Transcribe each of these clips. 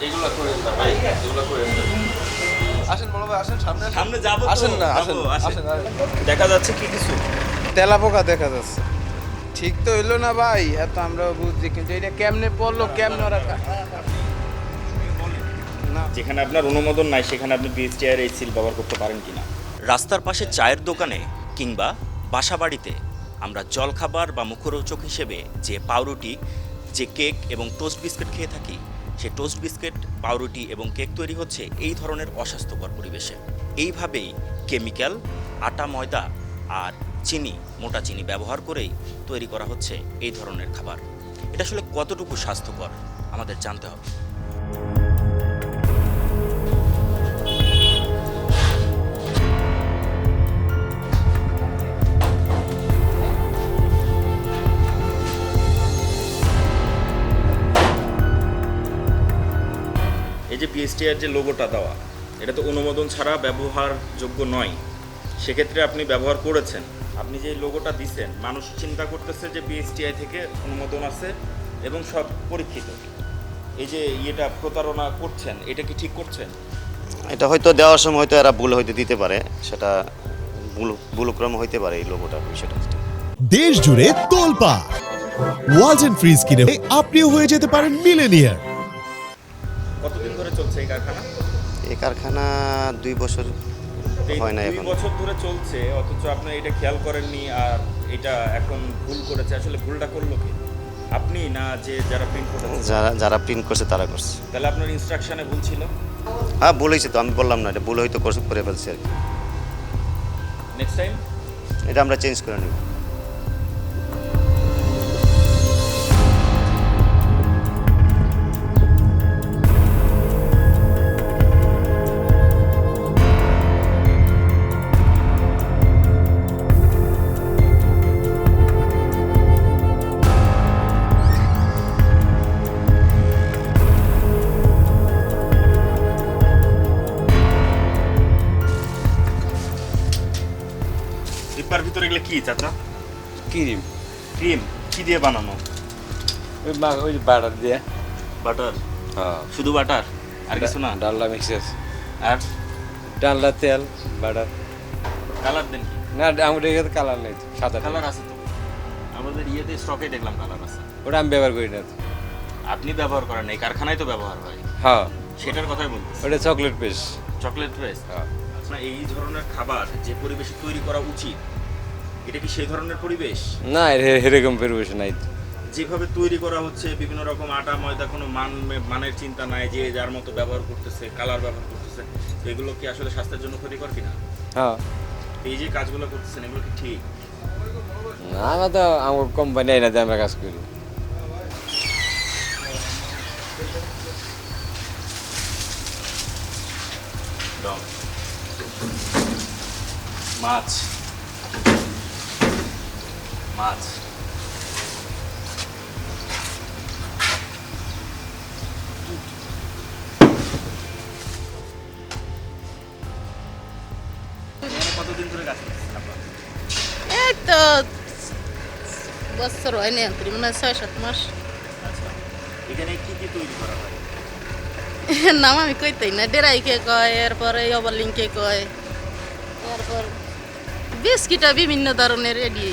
এগুলা করেন না ভাই, এগুলা করেন না। আসেন বড় ভাই, আসেন সামনে আসেন। সামনে যাবো তো, আসেন না, যাবো, আসেন আসেন। আসেন আসেন। দেখা যাচ্ছে কি কিছু? তেলাপোকা দেখা যাচ্ছে। ঠিক তো হইলো না ভাই, এত আমরা বুঝছি, কিন্তু এটা কেমনে পড়লো, কেমনে ওরা না। যেখানে আপনার অনুমোদন নাই সেখানে আপনি বিএসটিআই এই সিল ব্যবহার করতে পারেন কিনা? রাস্তার পাশে চায়ের দোকানে কিংবা বাসাবাড়িতে আমরা জলখাবার বা মুখরোচক হিসেবে যে পাউরুটি, যে কেক এবং টোস্ট বিস্কিট খেয়ে থাকি, সেই টোস্ট বিস্কিট, পাউরুটি এবং কেক তৈরি হচ্ছে এই ধরনের অস্বাস্থ্যকর পরিবেশে। এইভাবেই কেমিক্যাল, আটা, ময়দা আর চিনি, মোটা চিনি ব্যবহার করেই তৈরি করা হচ্ছে এই ধরনের খাবার। এটা আসলে কতটুকু স্বাস্থ্যকর আমাদের জানতে হবে। এই যে বিএসটিআর যে লোগোটা দেওয়া, এটা তো অনুমোদন ছাড়া ব্যবহারযোগ্য নয়। সেক্ষেত্রে আপনি ব্যবহার করেছেন, আপনি যে লোগোটা দিছেন, মানুষ চিন্তা করতেছে যে বিএসটিআই থেকে অনুমোদন আছে এবং সব পরীক্ষিত। এই যে ইয়েটা প্রতারণা করছেন, এটা কি ঠিক করছেন? এটা হয়তো দেওয়ার সময় হয়তো এরা ভুল হয়তো দিতে পারে, সেটা ভুলক্রম হইতে পারে এই লোগোটার বিষয়টা। দেশ জুড়ে তোলপাড় ওয়ালটন ফ্রিজ কিনে আপনিও হয়ে যেতে পারেন মিলেনিয়ার। কতদিন ধরে চলছে এই কারখানা? এই কারখানা 2 বছর এই হয় না 2 এখন। বছর ধরে চলছে, অথচ আপনি এটা খেয়াল করেননি আর এটা এখন ভুল করেছে। আসলে ভুলটা করলো কি, আপনি না যে যারা প্রিন্ট করেছে? যারা প্রিন্ট করছে তারা করছে। তাহলে আপনার ইনস্ট্রাকশনে ভুল ছিল। হ্যাঁ, ভুল হয়েছে তো, আমি বললাম না, এটা ভুল হয়তো করে ফেলছে আর কি। নেক্সট টাইম এটা আমরা চেঞ্জ করে নেব। ডিব্বার ভিতরে এগুলো কি চাচা? ক্রিম, ক্রিম কি দিয়ে বানানো? ওই বাটার দিয়ে। বাটার? হ্যাঁ, শুধু বাটার, আর কিছু না? ডালডা মিক্সার, আর ডালডা, তেল, বাটার। কালার দেন কি? না, আমাদের এখানে কালার নেই, সাদা কালার আছে তো, আমাদের ইয়েতে স্টকে দেখলাম কালার আছে। ওটা আমি ব্যবহার করি না। আপনি ব্যবহার করেন, এই কারখানায় তো ব্যবহার হয়। হ্যাঁ, সেটার কথাই বলতেছি। ওটা চকলেট পেস্ট। Chocolate paste? হ্যাঁ, আপনার এই ধরনের খাবার যে পরিবেশে তৈরি করা উচিত, এটা কি সেই ধরনের পরিবেশ? না, এরকম পরিবেশ নাই। যেভাবে তৈরি করা হচ্ছে, বিভিন্ন রকম আটা ময়দা, কোনো মানের চিন্তা নাই, যে যার মতো ব্যবহার করতেছে, কালার ব্যবহার করতেছে, তো এগুলো কি আসলে স্বাস্থ্যের জন্য ক্ষতিকর কিনা? হ্যাঁ, এই যে কাজগুলো করতেছেন, এগুলো কি ঠিক? না, আমরা তো আমার কোম্পানি আইনাতে আমরা কাজ করি। দাও। মাছ, মাছ কতদিন ধরে কাজ করতেছেন আপনারা? এই তো বছর হয়নি, মনে হয় 6-7 মাস। আচ্ছা, এখানে কি কি তৈরি করা হয়? নাম আমি কইতেই না, ডেরাই কে কয়, এরপরে ওভারলিং কে কয়, এরপর বিস্কিটা বিভিন্ন ধরনের এডি।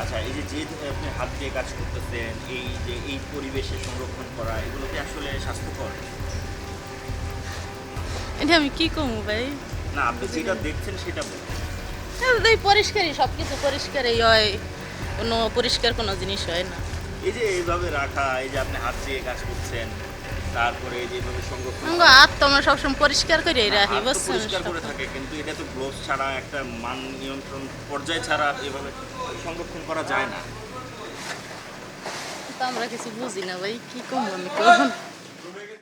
আচ্ছা, এই যে আপনি হাত দিয়ে কাজ করতেছেন, এই যে এই পরিবেশে সংরক্ষণ করা, এগুলো কি আসলে স্বাস্থ্যকর? এটা আমি কি কমু ভাই? না, আপনি যেটা দেখছেন সেটা বলুন। এই পরিষ্কারই, সব কিছু পরিষ্কারই হয়, কোনো পরিষ্কার কোনো জিনিস হয় না। এই যে এইভাবে রাখা, এই যে আপনি হাত দিয়ে কাজ করছেন, তারপরে এই যে এইভাবে সংরক্ষণ আমার করা। হাত তো আমরা সবসময় পরিষ্কার করে না, রাখি, হাত তো বুঝছেন? পরিষ্কার করে থাকে, কিন্তু এটা তো গ্লোভস ছাড়া, একটা মান নিয়ন্ত্রণ পর্যায় ছাড়া এভাবে সংরক্ষণ করা যায় না। তো আমরা কিছু বুঝি না ভাই, কি কমু আমি কখন।